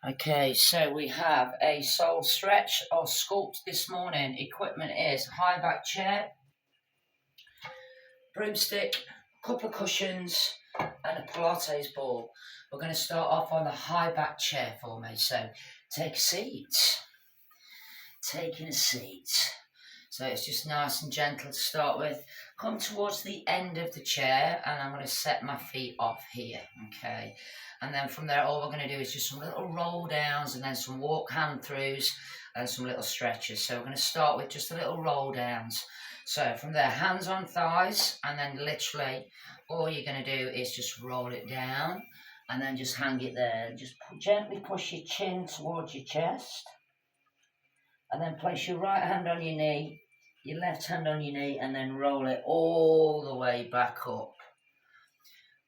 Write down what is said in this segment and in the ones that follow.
Okay, so we have a sole stretch or sculpt this morning. Equipment is high back chair, broomstick, couple of cushions, and a Pilates ball. We're going to start off on the high back chair for me. So take a seat. Taking a seat. So it's just nice and gentle to start with. Come towards the end of the chair and I'm going to set my feet off here, okay? And then from there, all we're going to do is just some little roll downs and then some walk hand throughs and some little stretches. So we're going to start with just a little roll downs. So from there, hands on thighs, and then literally all you're going to do is just roll it down and then just hang it there. Just gently push your chin towards your chest. And then place your right hand on your knee, your left hand on your knee, and then roll it all the way back up.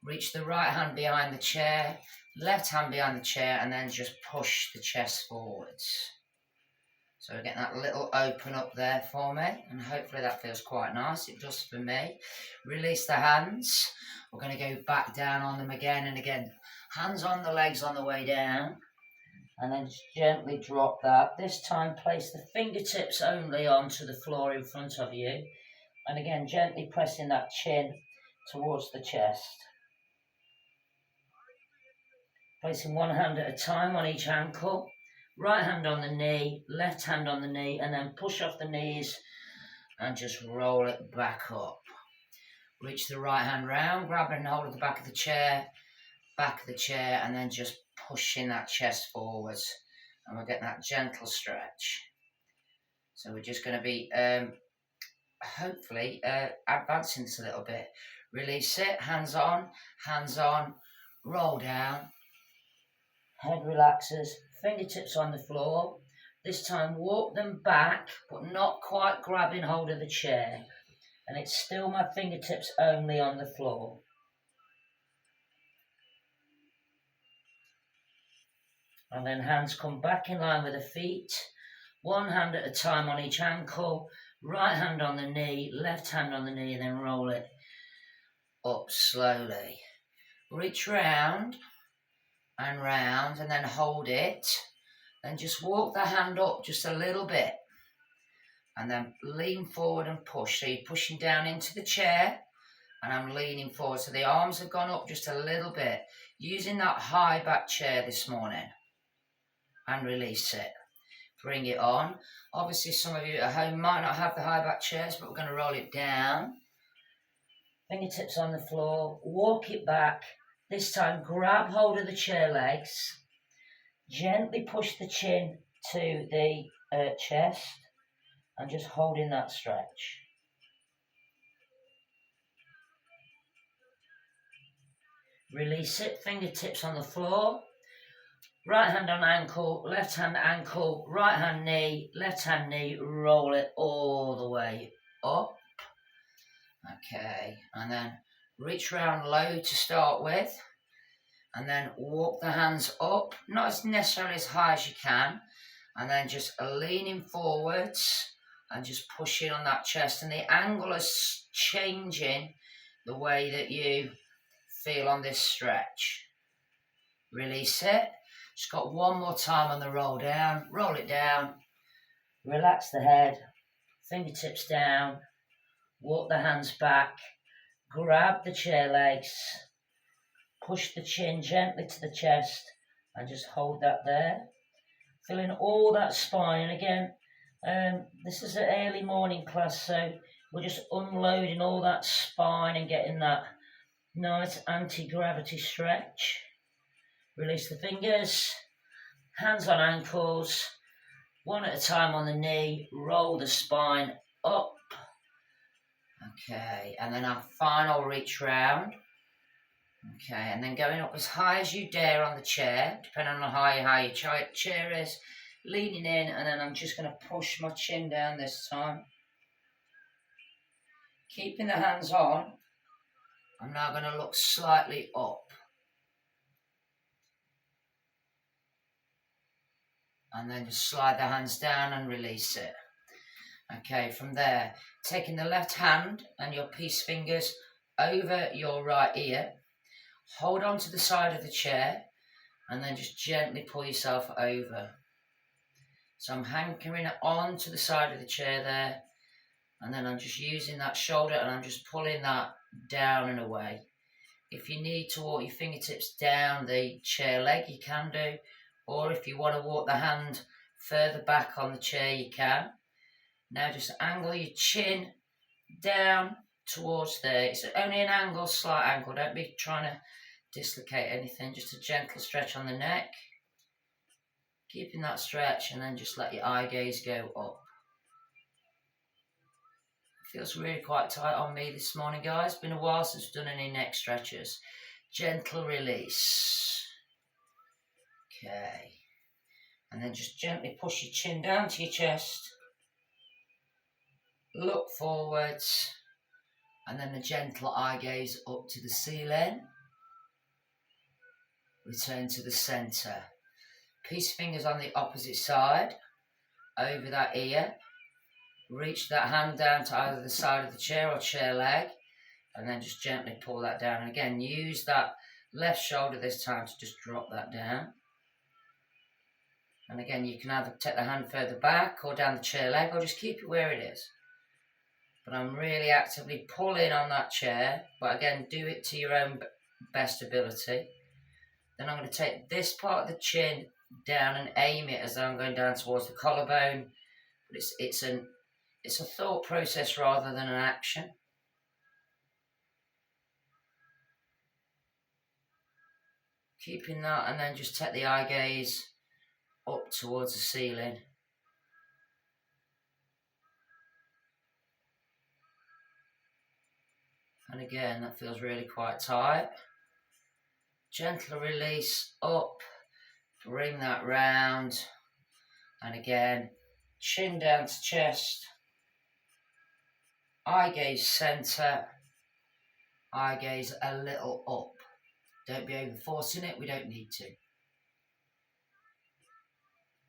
Reach the right hand behind the chair, left hand behind the chair, and then just push the chest forwards. So we're getting that little open up there for me, and hopefully that feels quite nice. It does for me. Release the hands. We're going to go back down on them again and again. Hands on the legs on the way down. And then just gently drop that. This time place the fingertips only onto the floor in front of you. And again, gently pressing that chin towards the chest. Placing one hand at a time on each ankle. Right hand on the knee, left hand on the knee, and then push off the knees and just roll it back up. Reach the right hand round, grabbing hold of the back of the chair, and then just pushing that chest forwards, and we're getting that gentle stretch. So we're just going to be hopefully advancing this a little bit. Release it, hands on, roll down, head relaxes, fingertips on the floor. This time walk them back, but not quite grabbing hold of the chair, and it's still my fingertips only on the floor. And then hands come back in line with the feet. One hand at a time on each ankle. Right hand on the knee, left hand on the knee, and then roll it up slowly. Reach round, and then hold it. Then just walk the hand up just a little bit. And then lean forward and push. So you're pushing down into the chair, and I'm leaning forward. So the arms have gone up just a little bit. Using that high back chair this morning. And release it. Bring it on. Obviously, some of you at home might not have the high back chairs, but we're going to roll it down. Fingertips on the floor. Walk it back. This time, grab hold of the chair legs. Gently push the chin to the chest. And just holding that stretch. Release it. Fingertips on the floor. Right hand on ankle, right hand knee, left hand knee, roll it all the way up. Okay, and then reach round low to start with, and then walk the hands up, not as necessarily as high as you can, and then just leaning forwards and just pushing on that chest, and the angle is changing the way that you feel on this stretch. Release it. Just got one more time on the roll down. Roll it down. Relax the head. Fingertips down. Walk the hands back. Grab the chair legs. Push the chin gently to the chest. And just hold that there. Feeling all that spine. And again, this is an early morning class, so we're just unloading all that spine and getting that nice anti-gravity stretch. Release the fingers, hands on ankles, one at a time on the knee, roll the spine up. Okay, and then our final reach round. Okay, and then going up as high as you dare on the chair, depending on how high your chair is, leaning in, and then I'm just going to push my chin down this time. Keeping the hands on, I'm now going to look slightly up. And then just slide the hands down and release it. Okay, from there, taking the left hand and your peace fingers over your right ear. Hold on to the side of the chair and then just gently pull yourself over. So I'm hankering on to the side of the chair there, and then I'm just using that shoulder and I'm just pulling that down and away. If you need to walk your fingertips down the chair leg, you can do, or if you want to walk the hand further back on the chair, you can. Now just angle your chin down towards there. It's only an angle, slight angle. Don't be trying to dislocate anything. Just a gentle stretch on the neck. Keeping that stretch, and then just let your eye gaze go up. It feels really quite tight on me this morning, guys. Been a while since we've done any neck stretches. Gentle release. Okay. And then just gently push your chin down to your chest. Look forwards. And then a gentle eye gaze up to the ceiling. Return to the centre. Peace fingers on the opposite side, over that ear. Reach that hand down to either the side of the chair or chair leg, and then just gently pull that down. And again, use that left shoulder this time to just drop that down. And again, you can either take the hand further back or down the chair leg, or just keep it where it is. But I'm really actively pulling on that chair, but again, do it to your own best ability. Then I'm going to take this part of the chin down and aim it as though I'm going down towards the collarbone. But it's a thought process rather than an action. Keeping that, and then just take the eye gaze up towards the ceiling. And again, that feels really quite tight. Gentle release up. Bring that round, and again, chin down to chest, eye gaze centre, eye gaze a little up. Don't be over forcing it, we don't need to.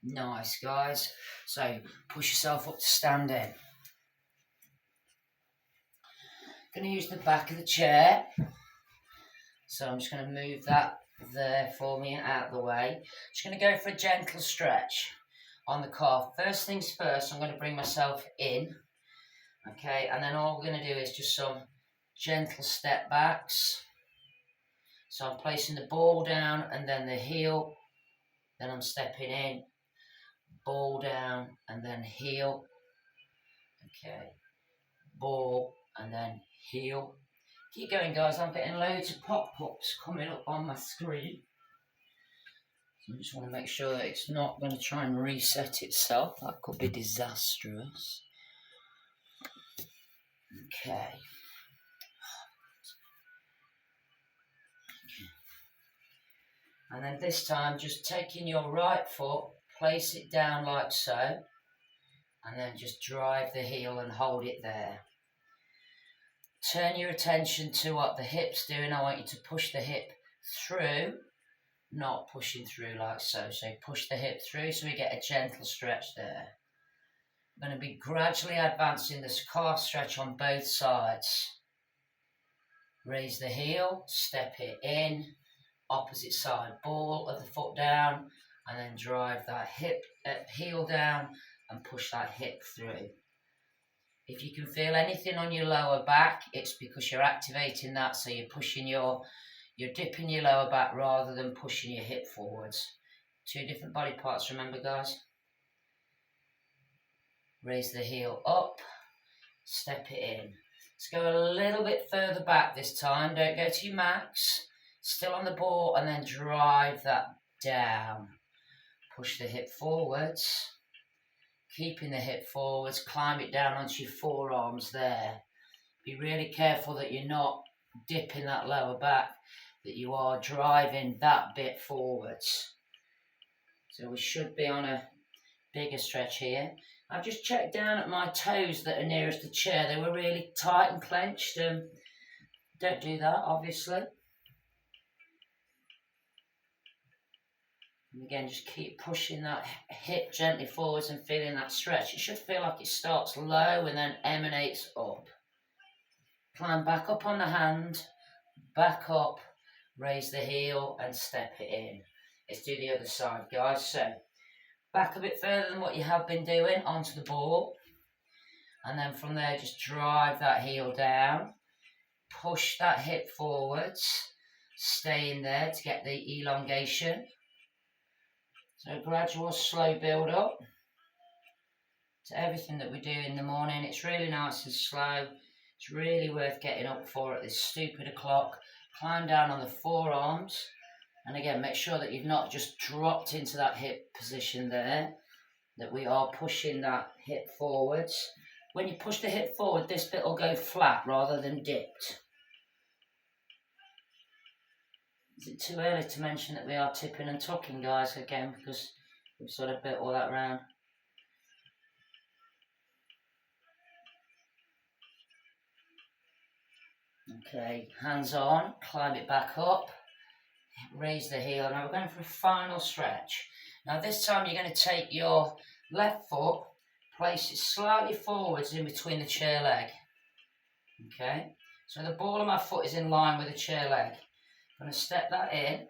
Nice, guys. So push yourself up to standing. Going to use the back of the chair. So I'm just going to move that there for me and out of the way. Just going to go for a gentle stretch on the calf. First things first, I'm going to bring myself in. Okay, and then all we're going to do is just some gentle step backs. So I'm placing the ball down and then the heel. Then I'm stepping in, ball down and then heel. Okay, ball and then heel. Keep going, guys. I'm getting loads of pop-ups coming up on my screen. So I just want to make sure that it's not going to try and reset itself. That could be disastrous. Okay. And then this time, just taking your right foot, place it down like so, and then just drive the heel and hold it there. Turn your attention to what the hip's doing. I want you to push the hip through, not pushing through like so. So push the hip through so we get a gentle stretch there. I'm going to be gradually advancing this calf stretch on both sides. Raise the heel, step it in, opposite side, ball of the foot down, and then drive that heel down and push that hip through. If you can feel anything on your lower back, it's because you're activating that, so you're dipping your lower back rather than pushing your hip forwards. Two different body parts, remember, guys? Raise the heel up, step it in. Let's go a little bit further back this time. Don't go to your max. Still on the ball, and then drive that down. Push the hip forwards. Keeping the hip forwards, climb it down onto your forearms there. Be really careful that you're not dipping that lower back, that you are driving that bit forwards. So we should be on a bigger stretch here. I've just checked down at my toes that are nearest the chair. They were really tight and clenched. Don't do that, obviously. And again, just keep pushing that hip gently forwards and feeling that stretch. It should feel like it starts low and then emanates up. Climb back up on the hand, back up, raise the heel and step it in. Let's do the other side, guys. So, back a bit further than what you have been doing onto the ball. And then from there, just drive that heel down. Push that hip forwards. Stay in there to get the elongation. So gradual, slow build up to everything that we do in the morning. It's really nice and slow. It's really worth getting up for at this stupid o'clock. Climb down on the forearms. And again, make sure that you've not just dropped into that hip position there. That we are pushing that hip forwards. When you push the hip forward, this bit will go flat rather than dipped. Is it too early to mention that we are tipping and tucking, guys, again, because we've sort of bit all that round? Okay, hands on, climb it back up, raise the heel. Now we're going for a final stretch. Now this time you're going to take your left foot, place it slightly forwards in between the chair leg. Okay, so the ball of my foot is in line with the chair leg. I'm going to step that in,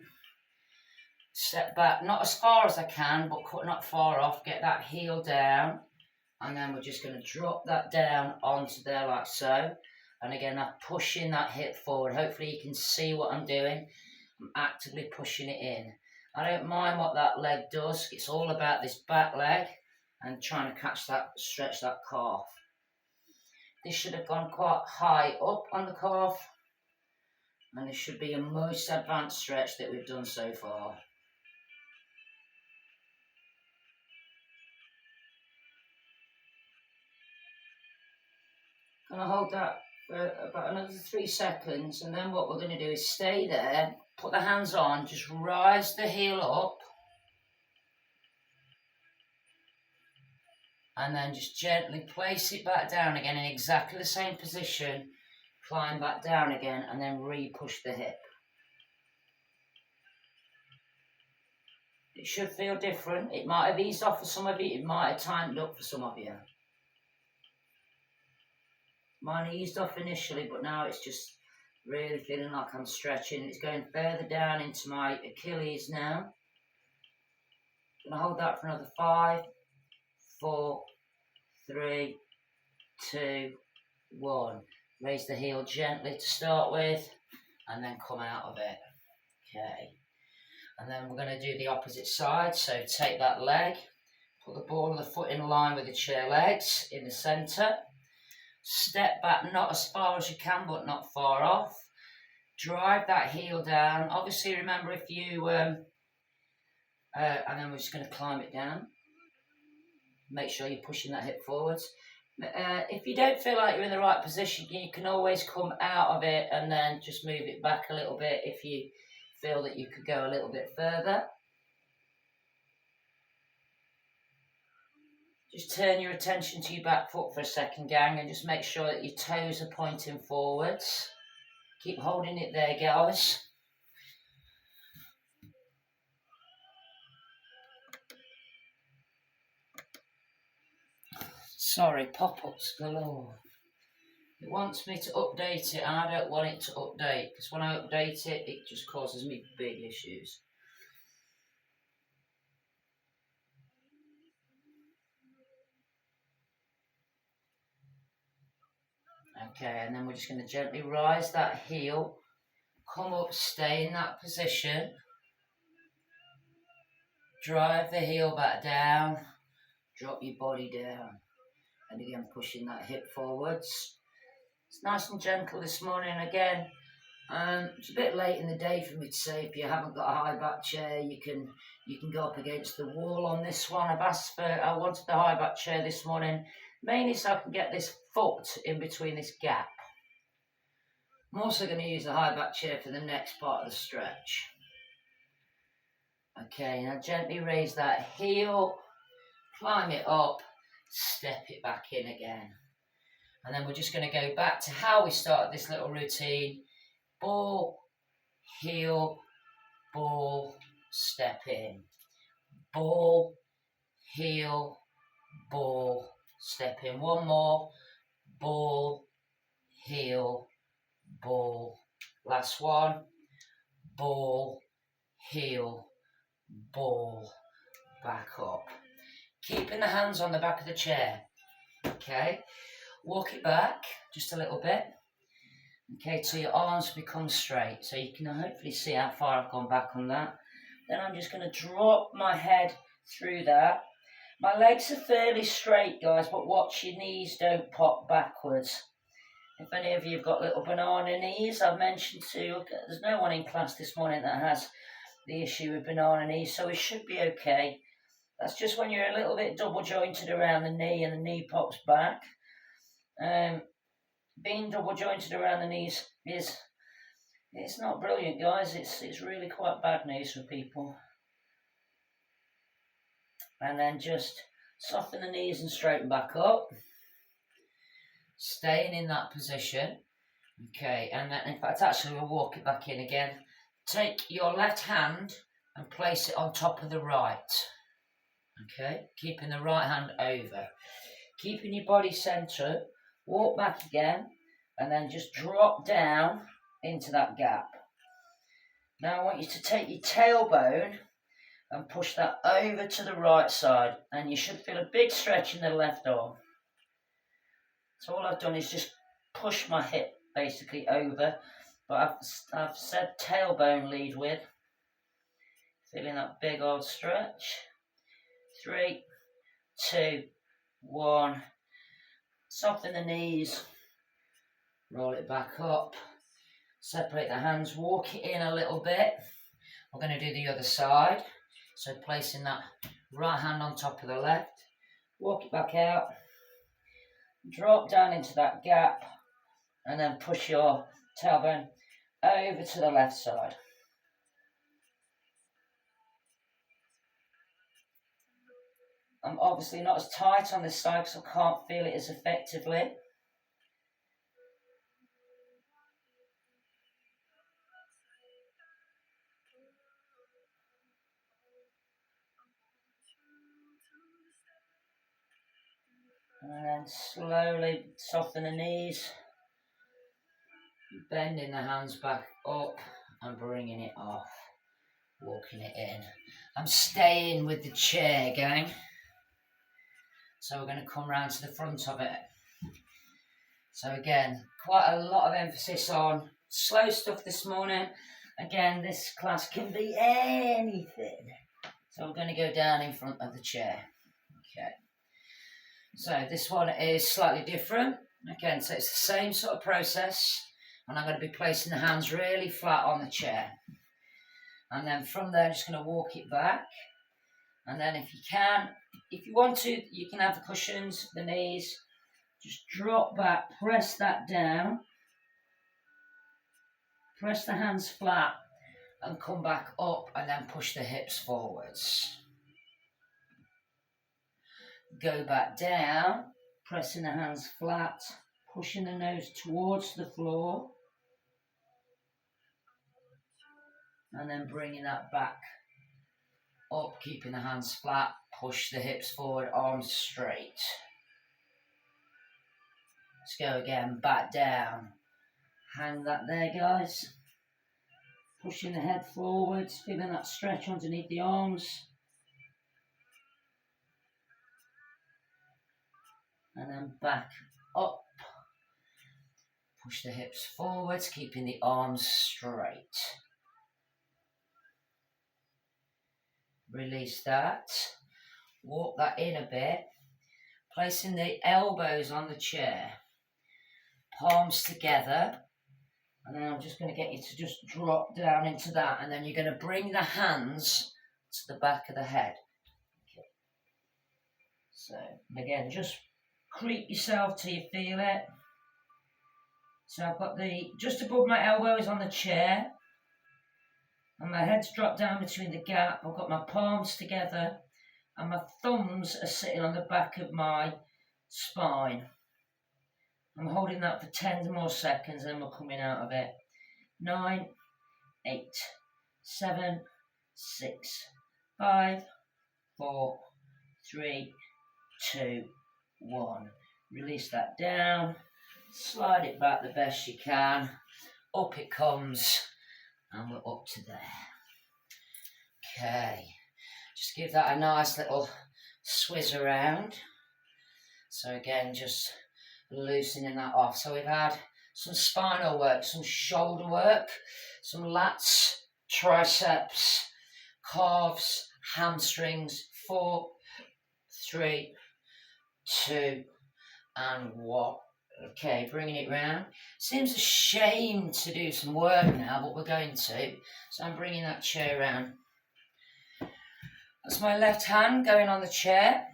step back, not as far as I can, but not far off, get that heel down, and then we're just going to drop that down onto there like so. And again, I'm pushing that hip forward. Hopefully you can see what I'm doing. I'm actively pushing it in. I don't mind what that leg does. It's all about this back leg and trying to catch that, stretch that calf. This should have gone quite high up on the calf. And this should be a most advanced stretch that we've done so far. Gonna hold that for about another 3 seconds, and then what we're gonna do is stay there, put the hands on, just rise the heel up, and then just gently place it back down again in exactly the same position. Climb back down again and then re-push the hip. It should feel different. It might have eased off for some of you, it might have tightened up for some of you. Mine eased off initially, but now it's just really feeling like I'm stretching. It's going further down into my Achilles now. I'm going to hold that for another 5, 4, 3, 2, 1. Raise the heel gently to start with, and then come out of it. Okay. And then we're going to do the opposite side. So take that leg, put the ball of the foot in line with the chair legs in the centre. Step back, not as far as you can, but not far off. Drive that heel down. Obviously, remember if you, and then we're just going to climb it down. Make sure you're pushing that hip forwards. If you don't feel like you're in the right position, you can always come out of it and then just move it back a little bit if you feel that you could go a little bit further. Just turn your attention to your back foot for a second, gang, and just make sure that your toes are pointing forwards. Keep holding it there, guys. Sorry, pop-ups galore. It wants me to update it, and I don't want it to update, because when I update it, it just causes me big issues. Okay, and then we're just going to gently rise that heel, come up, stay in that position, drive the heel back down, drop your body down, and again pushing that hip forwards. It's nice and gentle this morning again. It's a bit late in the day for me to say if you haven't got a high back chair, you can go up against the wall on this one. I wanted the high back chair this morning, mainly so I can get this foot in between this gap. I'm also going to use the high back chair for the next part of the stretch. Okay, now gently raise that heel, climb it up, step it back in again. And then we're just going to go back to how we started this little routine. Ball, heel, ball, step in. Ball, heel, ball, step in. One more. Ball, heel, ball. Last one. Ball, heel, ball back up. Keeping the hands on the back of the chair. Okay, walk it back just a little bit. Okay, till your arms become straight. So you can hopefully see how far I've gone back on that. Then I'm just going to drop my head through that. My legs are fairly straight, guys, but watch your knees don't pop backwards. If any of you have got little banana knees, I've mentioned there's no one in class this morning that has the issue with banana knees, so it should be okay. That's just when you're a little bit double jointed around the knee and the knee pops back. Being double jointed around the knees it's not brilliant, guys. It's really quite bad news for people. And then just soften the knees and straighten back up. Staying in that position. Okay, and then in fact actually we'll walk it back in again. Take your left hand and place it on top of the right. Okay, keeping the right hand over. Keeping your body centred. Walk back again, and then just drop down into that gap. Now I want you to take your tailbone and push that over to the right side, and you should feel a big stretch in the left arm. So all I've done is just push my hip basically over, but I've said tailbone lead with. Feeling that big old stretch. 3, 2, 1. Soften the knees, roll it back up, separate the hands, walk it in a little bit. We're going to do the other side. So placing that right hand on top of the left, walk it back out, drop down into that gap, and then push your tailbone over to the left side. I'm obviously not as tight on this side because I can't feel it as effectively. And then slowly soften the knees, bending the hands back up and bringing it off, walking it in. I'm staying with the chair, gang. So we're going to come round to the front of it. So again, quite a lot of emphasis on slow stuff this morning. Again, this class can be anything. So we're going to go down in front of the chair. Okay. So this one is slightly different. Again, so it's the same sort of process. And I'm going to be placing the hands really flat on the chair. And then from there, I'm just going to walk it back. And then if you want to, you can have the cushions, the knees. Just drop back, press that down. Press the hands flat and come back up and then push the hips forwards. Go back down, pressing the hands flat, pushing the nose towards the floor. And then bringing that back up, keeping the hands flat, push the hips forward, arms straight. Let's go again, back down. Hang that there, guys. Pushing the head forwards, feeling that stretch underneath the arms. And then back up. Push the hips forwards, keeping the arms straight. Release that. Walk that in a bit. Placing the elbows on the chair. Palms together. And then I'm just going to get you to just drop down into that. And then you're going to bring the hands to the back of the head. Okay. So, again, just creep yourself till you feel it. So I've got just above my elbows on the chair. And my head's dropped down between the gap. I've got my palms together. And my thumbs are sitting on the back of my spine. I'm holding that for 10 more seconds and then we're coming out of it. 9, 8, 7, 6, 5, 4, 3, 2, 1. Release that down. Slide it back the best you can. Up it comes. And we're up to there. Okay. Just give that a nice little swizz around. So again, just loosening that off. So we've had some spinal work, some shoulder work, some lats, triceps, calves, hamstrings. 4, 3, 2, and 1. Okay, bringing it round. Seems a shame to do some work now, but we're going to. So I'm bringing that chair round. That's my left hand going on the chair.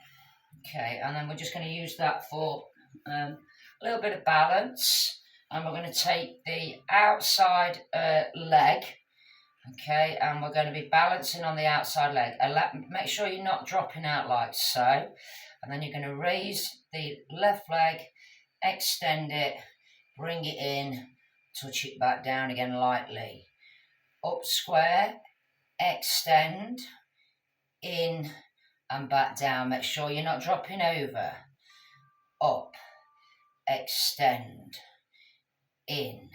Okay, and then we're just going to use that for a little bit of balance. And we're going to take the outside leg. Okay, and we're going to be balancing on the outside leg. Make sure you're not dropping out like so. And then you're going to raise the left leg, extend it, bring it in, touch it back down again lightly. Up square, extend, in and back down. Make sure you're not dropping over. Up, extend, in,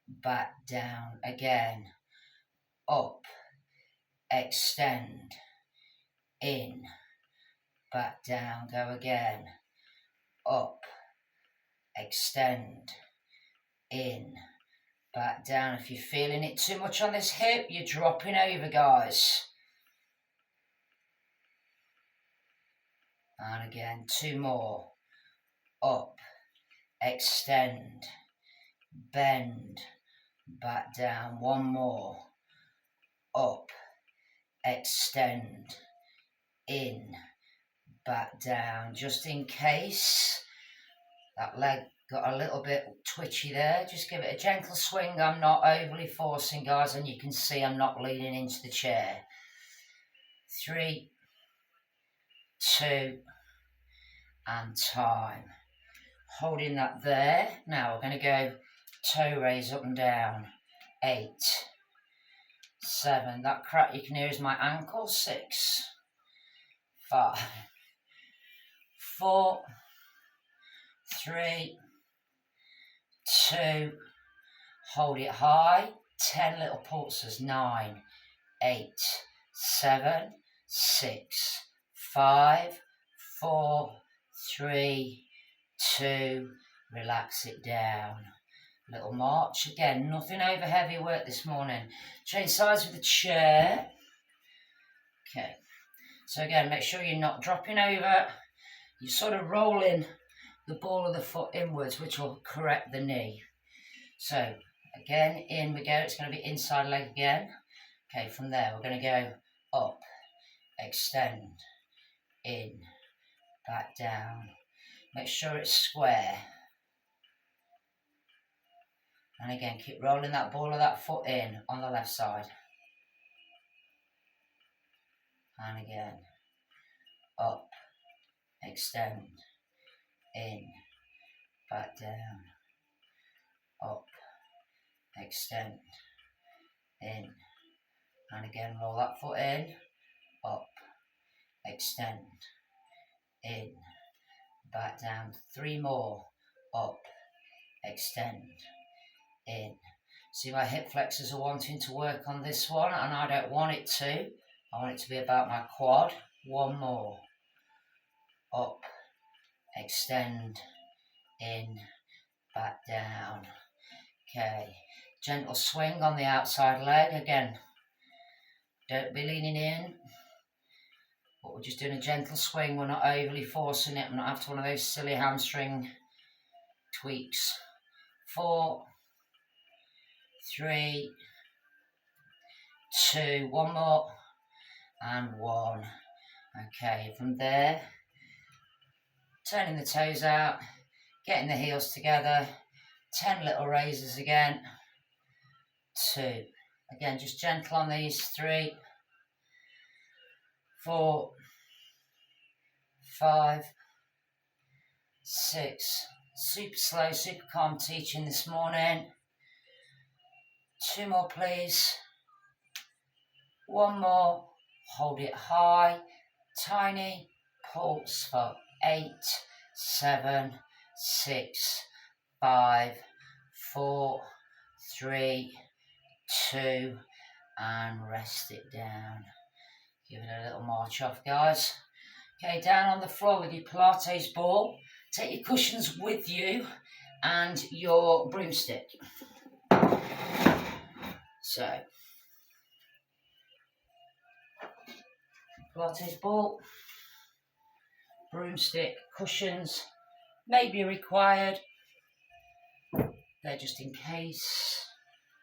back down again. Up, extend, in, back down, go again. Up, extend, in, back down. If you're feeling it too much on this hip, you're dropping over, guys. And again, 2 more. Up, extend, bend, back down. 1 more. Up, extend, in, back down. Just in case that leg got a little bit twitchy there, just give it a gentle swing. I'm not overly forcing, guys, and you can see I'm not leaning into the chair. 3, 2, and time. Holding that there. Now we're going to go toe raise up and down. 8, 7. That crack you can hear is my ankle. 6, 5, 4, 3, 2. Hold it high. 10 little pulses. 9, 8, 7, 6, 5, 4, 3, 2. Relax it down. Little march. Again, nothing over heavy work this morning. Change sides with the chair. Okay. So again, make sure you're not dropping over. You're sort of rolling the ball of the foot inwards, which will correct the knee. So again, in we go. It's going to be inside leg again. Okay, from there we're going to go up, extend, in, back down. Make sure it's square. And again, keep rolling that ball of that foot in on the left side. And again, up, extend, in, back down, up, extend, in, and again, roll that foot in, up, extend, in, back down. 3 more, up, extend, in. See, my hip flexors are wanting to work on this one, and I don't want it to. I want it to be about my quad. 1 more, up, extend, in, back down. Okay, gentle swing on the outside leg. Again, don't be leaning in, but we're just doing a gentle swing. We're not overly forcing it. I'm not after one of those silly hamstring tweaks. 4, 3, 2, 1 more, and 1. Okay, from there, turning the toes out, getting the heels together, 10 little raises again, 2. Again, just gentle on these. 3, 4, 5, 6. Super slow, super calm teaching this morning. 2 more, please. 1 more. Hold it high. Tiny pulse for 8, 7, 6, 5, 4, 3, 2, and rest it down. Give it a little march off, guys. Okay, down on the floor with your Pilates ball. Take your cushions with you and your broomstick. So, Pilates ball, broomstick, cushions may be required. They're just in case.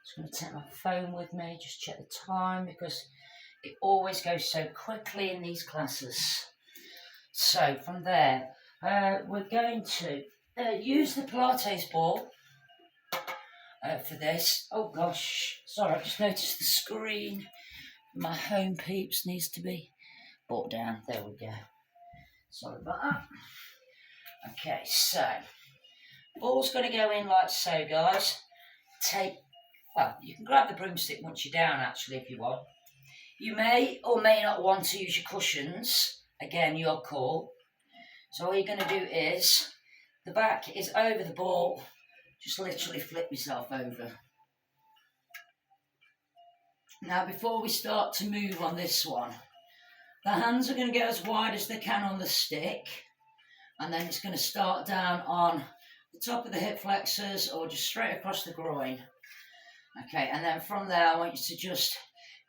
Just going to take my phone with me, just check the time because it always goes so quickly in these classes. So from there, we're going to use the Pilates ball for this. Oh gosh, sorry, I just noticed the screen. My home peeps needs to be brought down. There we go. Sorry about that. Okay, so ball's going to go in like so, guys. Well, you can grab the broomstick once you're down, actually, if you want. You may or may not want to use your cushions. Again, your call. So all you're going to do is, the back is over the ball. Just literally flip yourself over. Now, before we start to move on this one, the hands are going to go as wide as they can on the stick. And then it's going to start down on the top of the hip flexors or just straight across the groin. Okay, and then from there, I want you to just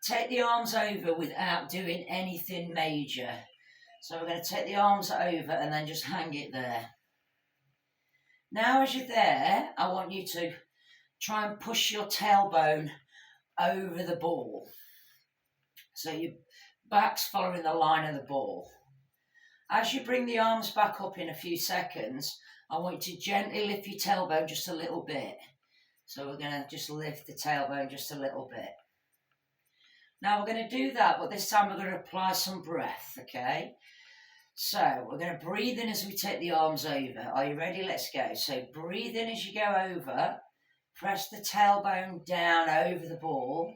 take the arms over without doing anything major. So we're going to take the arms over and then just hang it there. Now as you're there, I want you to try and push your tailbone over the ball. So your back's following the line of the ball. As you bring the arms back up in a few seconds, I want you to gently lift your tailbone just a little bit. So we're going to just lift the tailbone just a little bit. Now we're going to do that, but this time we're going to apply some breath, okay? So we're going to breathe in as we take the arms over. Are you ready? Let's go. So breathe in as you go over. Press the tailbone down over the ball.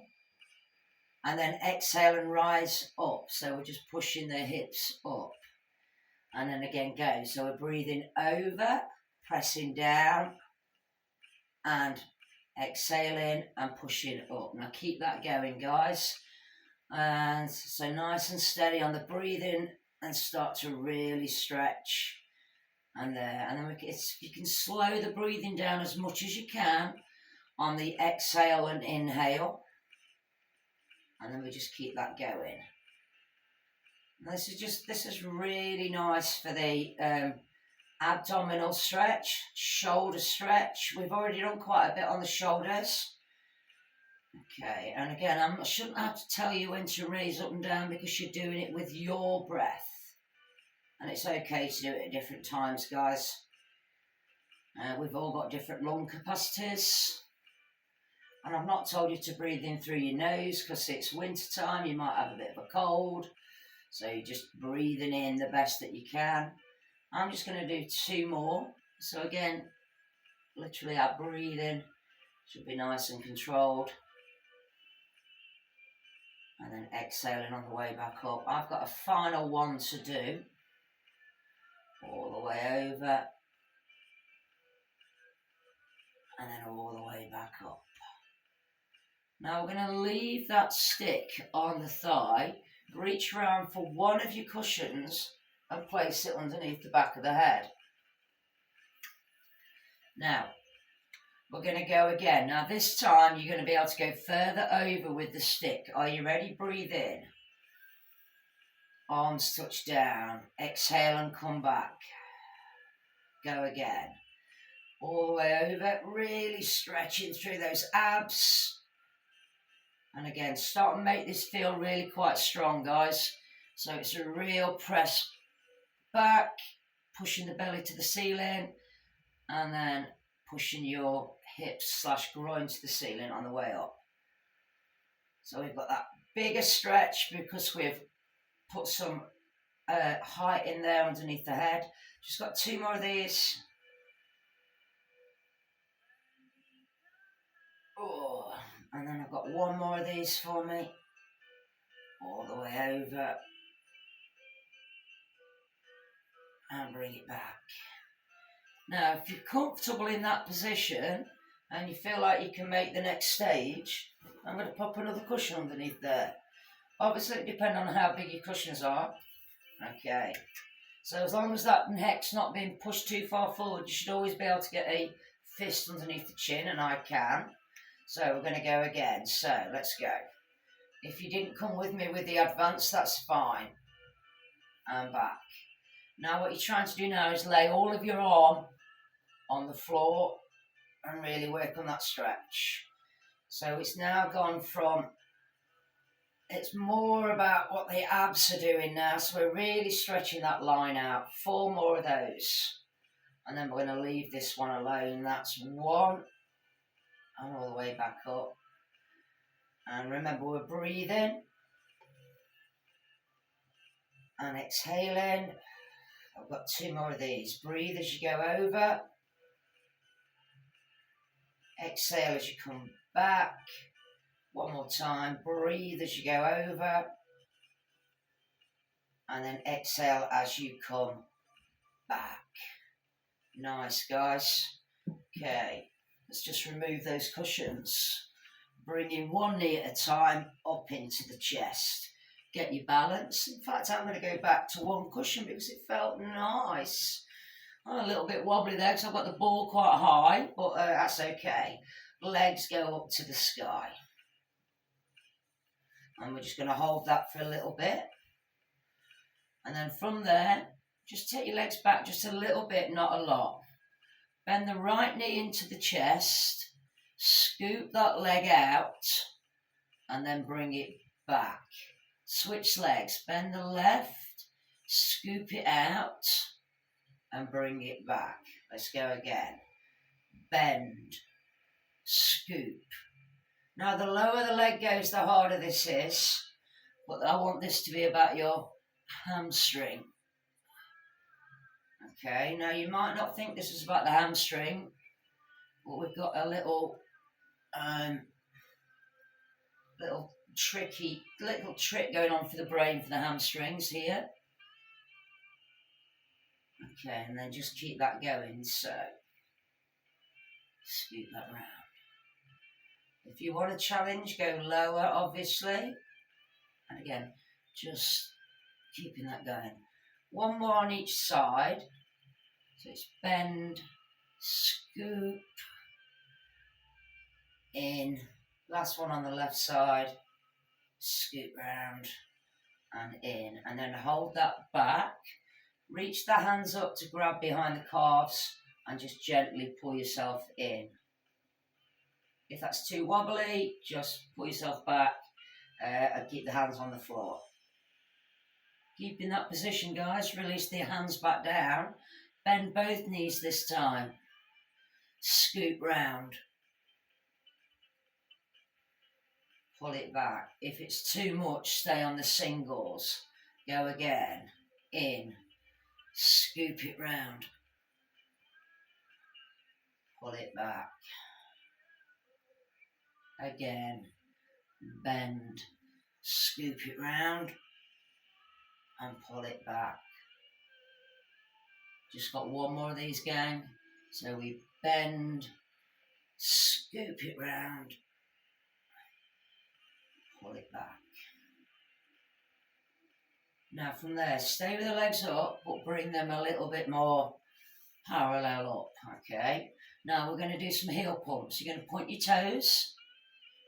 And then exhale and rise up. So we're just pushing the hips up. And then again go. So we're breathing over, pressing down, and exhaling and pushing up. Now keep that going, guys. And so nice and steady on the breathing and start to really stretch. And there. And then you can slow the breathing down as much as you can on the exhale and inhale. And then we just keep that going. And this is really nice for the abdominal stretch, shoulder stretch. We've already done quite a bit on the shoulders. Okay, and again, I shouldn't have to tell you when to raise up and down because you're doing it with your breath. And it's okay to do it at different times, guys. We've all got different lung capacities. And I've not told you to breathe in through your nose because it's winter time, you might have a bit of a cold. So you're just breathing in the best that you can. I'm just going to do 2 more. So again, literally our breathing should be nice and controlled. And then exhaling on the way back up. I've got a final one to do. All the way over. And then all the way back up. Now we're going to leave that stick on the thigh. Reach around for one of your cushions and place it underneath the back of the head. Now, we're going to go again. Now this time you're going to be able to go further over with the stick. Are you ready? Breathe in. Arms touch down. Exhale and come back. Go again. All the way over. Really stretching through those abs. And again, start and make this feel really quite strong, guys. So it's a real press back, pushing the belly to the ceiling, and then pushing your hips / groin to the ceiling on the way up. So we've got that bigger stretch because we've put some height in there underneath the head. Just got 2 more of these. Oh, and then I've got 1 more of these for me. All the way over. And bring it back. Now, if you're comfortable in that position and you feel like you can make the next stage, I'm going to pop another cushion underneath there. Obviously, it depends on how big your cushions are. Okay. So as long as that neck's not being pushed too far forward, you should always be able to get a fist underneath the chin, and I can. So we're going to go again. So let's go. If you didn't come with me with the advance, that's fine. And back. Now what you're trying to do now is lay all of your arm on the floor and really work on that stretch. So it's now gone from, it's more about what the abs are doing now. So we're really stretching that line out. 4 more of those. And then we're going to leave this one alone. That's 1. And all the way back up. And remember, we're breathing. And exhaling. I've got 2 more of these. Breathe as you go over. Exhale as you come back. 1 more time. Breathe as you go over. And then exhale as you come back. Nice, guys. Okay, let's just remove those cushions. Bringing one knee at a time up into the chest. Get your balance. In fact, I'm going to go back to 1 cushion because it felt nice. I'm a little bit wobbly there because I've got the ball quite high, but that's okay. Legs go up to the sky. And we're just going to hold that for a little bit. And then from there, just take your legs back just a little bit, not a lot. Bend the right knee into the chest. Scoop that leg out. And then bring it back. Switch legs. Bend the left. Scoop it out. And bring it back. Let's go again. Bend. Scoop. Now, the lower the leg goes, the harder this is. But I want this to be about your hamstring. Okay, now you might not think this is about the hamstring, but we've got a little trick going on for the brain for the hamstrings here. Okay, and then just keep that going, so scoop that round. If you want a challenge, go lower, obviously. And again, just keeping that going. 1 more on each side. So it's bend, scoop, in. Last one on the left side. Scoop round and in. And then hold that back. Reach the hands up to grab behind the calves and just gently pull yourself in. If that's too wobbly, just pull yourself back and keep the hands on the floor. Keep in that position, guys. Release the hands back down. Bend both knees this time. Scoop round. Pull it back. If it's too much, stay on the singles. Go again. In. Scoop it round. Pull it back. Again. Bend. Scoop it round. And pull it back. Just got 1 more of these, gang. So we bend. Scoop it round. Pull it back. Now from there, stay with the legs up, but bring them a little bit more parallel up, okay? Now we're going to do some heel pumps. You're going to point your toes,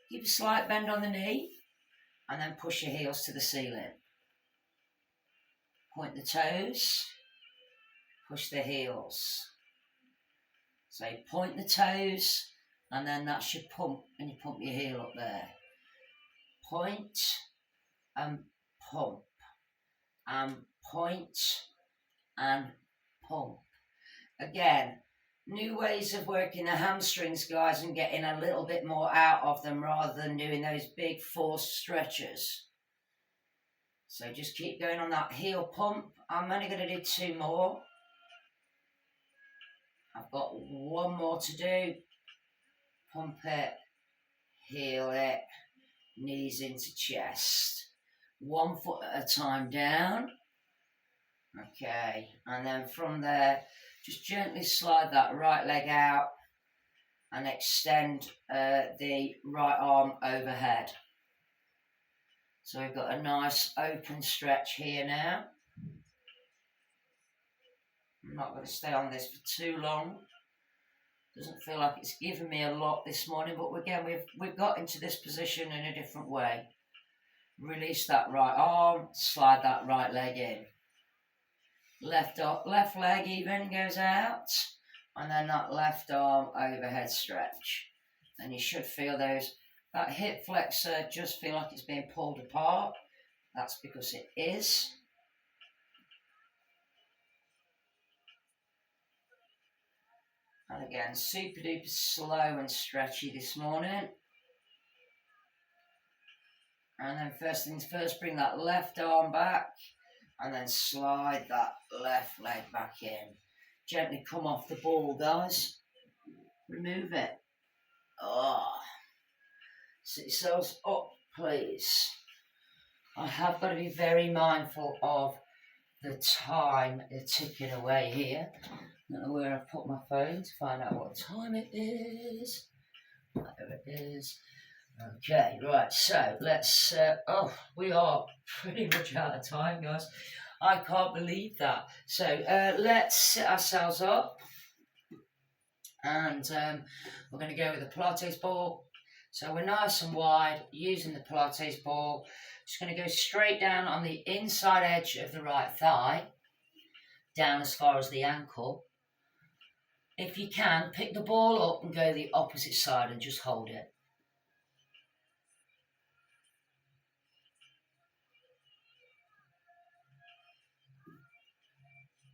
keep a slight bend on the knee, and then push your heels to the ceiling. Point the toes, push the heels. So point the toes, and then that's your pump, and you pump your heel up there. Point and pump, and point and pump. Again, new ways of working the hamstrings, guys, and getting a little bit more out of them rather than doing those big forced stretches. So just keep going on that heel pump. I'm only going to do 2 more. I've got 1 more to do. Pump it, heel it, knees into chest. 1 foot at a time down. Okay, and then from there, just gently slide that right leg out and extend the right arm overhead. So we've got a nice open stretch here now. I'm not going to stay on this for too long. Doesn't feel like it's given me a lot this morning, but again, we've got into this position in a different way. Release that right arm, slide that right leg in. Left leg even goes out, and then that left arm overhead stretch. And you should feel that hip flexor just feel like it's being pulled apart. That's because it is. And again, super duper slow and stretchy this morning. And then first things first, bring that left arm back and then slide that left leg back in. Gently come off the ball, guys. Remove it. Sit yourselves up, please. I have got to be very mindful of the time ticking away here. I don't know where I've put my phone to find out what time it is. There it is. Okay, right, so let's, we are pretty much out of time, guys. I can't believe that. So let's sit ourselves up, and we're going to go with the Pilates ball. So we're nice and wide, using the Pilates ball. Just going to go straight down on the inside edge of the right thigh, down as far as the ankle. If you can, pick the ball up and go the opposite side and just hold it.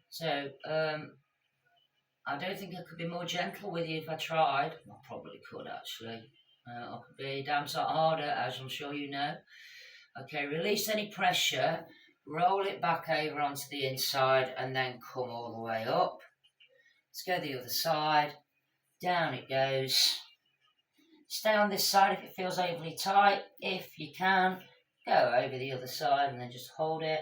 So, I don't think I could be more gentle with you if I tried. I probably could, actually. I could be damn sight harder, as I'm sure you know. Okay, release any pressure, roll it back over onto the inside, and then come all the way up. Let's go the other side. Down it goes. Stay on this side if it feels overly tight. If you can, go over the other side and then just hold it.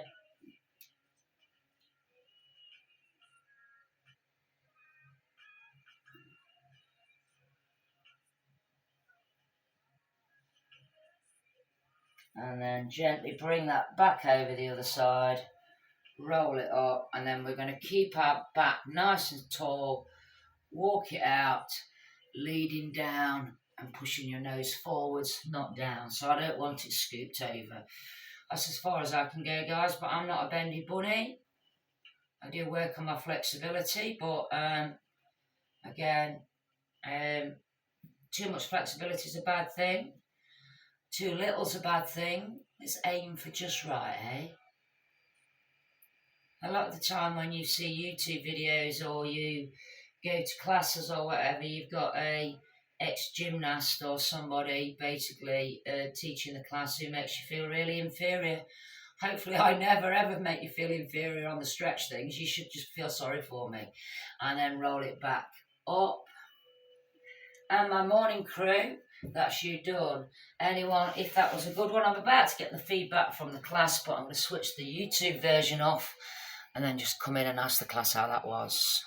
And then gently bring that back over the other side, roll it up, and then we're going to keep our back nice and tall, walk it out, leading down and pushing your nose forwards, not down. So I don't want it scooped over. That's as far as I can go, guys, but I'm not a bendy bunny. I do work on my flexibility, but again, too much flexibility is a bad thing. Too little's a bad thing. Let's aim for just right, eh? A lot of the time when you see YouTube videos or you go to classes or whatever, you've got a ex-gymnast or somebody basically teaching the class who makes you feel really inferior. Hopefully I never ever make you feel inferior on the stretch things. You should just feel sorry for me. And then roll it back up. And my morning crew, that's you done. Anyone, if that was a good one, I'm about to get the feedback from the class, but I'm going to switch the YouTube version off and then just come in and ask the class how that was.